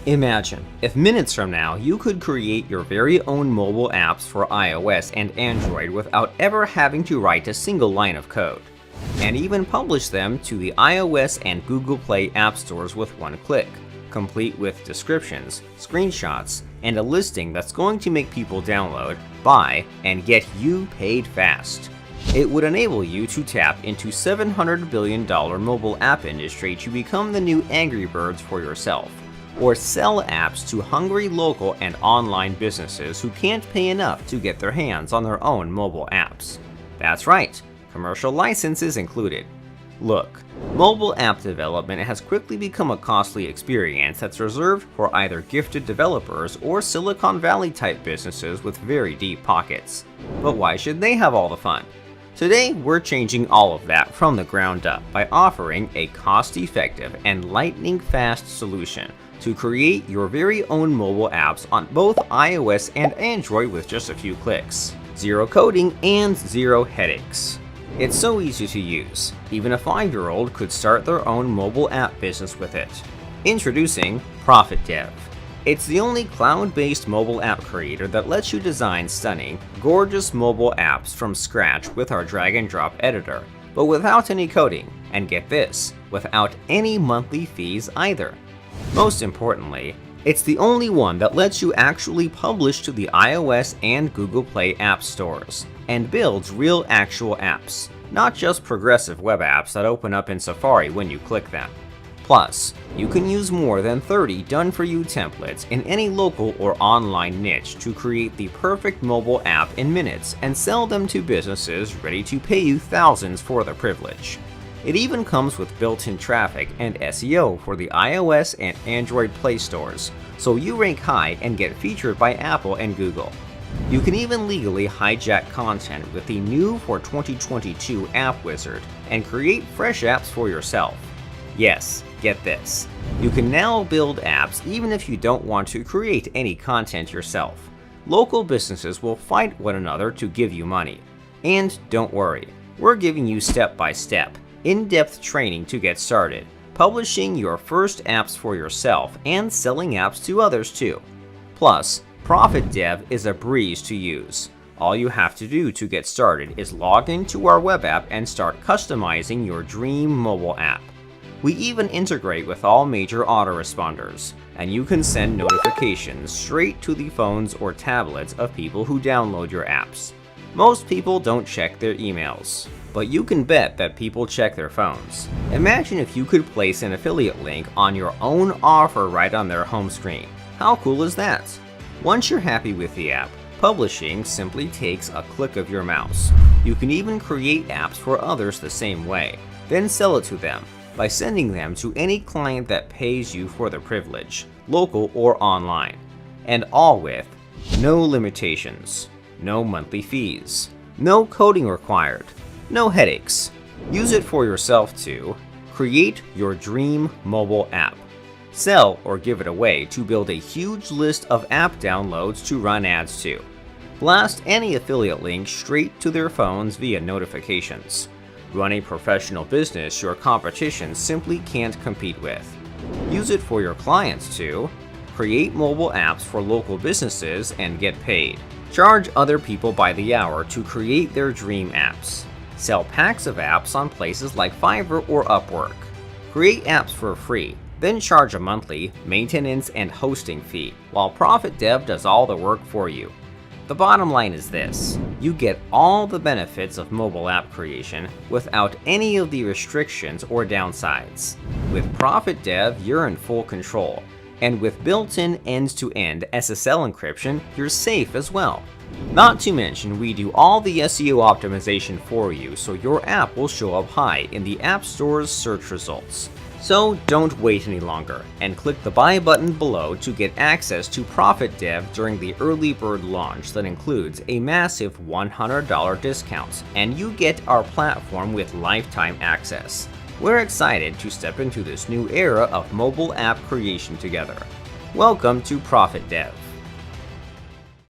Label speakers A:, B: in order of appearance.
A: Imagine if minutes from now you could create your very own mobile apps for iOS and Android without ever having to write a single line of code, and even publish them to the iOS and Google Play app stores with one click, complete with descriptions, screenshots, and a listing that's going to make people download, buy, and get you paid fast. It would enable you to tap into $700 billion mobile app industry to become the new Angry Birds for yourself, or sell apps to hungry local and online businesses who can't pay enough to get their hands on their own mobile apps. That's right, commercial licenses included. Look, mobile app development has quickly become a costly experience that's reserved for either gifted developers or Silicon Valley type businesses with very deep pockets. But why should they have all the fun? Today, we're changing all of that from the ground up by offering a cost-effective and lightning-fast solution to create your very own mobile apps on both iOS and Android with just a few clicks. Zero coding and zero headaches. It's so easy to use, even a 5-year-old could start their own mobile app business with it. Introducing ProfitDev. It's the only cloud-based mobile app creator that lets you design stunning, gorgeous mobile apps from scratch with our drag-and-drop editor, but without any coding, and get this, without any monthly fees either. Most importantly, it's the only one that lets you actually publish to the iOS and Google Play app stores, and builds real actual apps, not just progressive web apps that open up in Safari when you click them. Plus, you can use more than 30 done-for-you templates in any local or online niche to create the perfect mobile app in minutes and sell them to businesses ready to pay you thousands for the privilege. It even comes with built-in traffic and SEO for the iOS and Android Play stores, so you rank high and get featured by Apple and Google. You can even legally hijack content with the new for 2022 AppWizard and create fresh apps for yourself. Yes, get this. You can now build apps even if you don't want to create any content yourself. Local businesses will fight one another to give you money. And don't worry, we're giving you step-by-step, in-depth training to get started, publishing your first apps for yourself and selling apps to others too. Plus, ProfitDev is a breeze to use. All you have to do to get started is log into our web app and start customizing your dream mobile app. We even integrate with all major autoresponders, and you can send notifications straight to the phones or tablets of people who download your apps. Most people don't check their emails, but you can bet that people check their phones. Imagine if you could place an affiliate link on your own offer right on their home screen. How cool is that? Once you're happy with the app, publishing simply takes a click of your mouse. You can even create apps for others the same way, then sell it to them by sending them to any client that pays you for the privilege, local or online, and all with no limitations, no monthly fees, no coding required, no headaches. Use it for yourself to create your dream mobile app, sell or give it away to build a huge list of app downloads to run ads to, blast any affiliate link straight to their phones via notifications, run a professional business your competition simply can't compete with. Use it for your clients to create mobile apps for local businesses and get paid. Charge other people by the hour to create their dream apps. Sell packs of apps on places like Fiverr or Upwork. Create apps for free, then charge a monthly maintenance and hosting fee, while ProfitDev does all the work for you. The bottom line is this: you get all the benefits of mobile app creation without any of the restrictions or downsides. With ProfitDev, you're in full control, and with built-in end-to-end SSL encryption, you're safe as well. Not to mention, we do all the SEO optimization for you so your app will show up high in the App Store's search results. So don't wait any longer, and click the buy button below to get access to ProfitDev during the early bird launch that includes a massive $100 discount, and you get our platform with lifetime access. We're excited to step into this new era of mobile app creation together. Welcome to ProfitDev.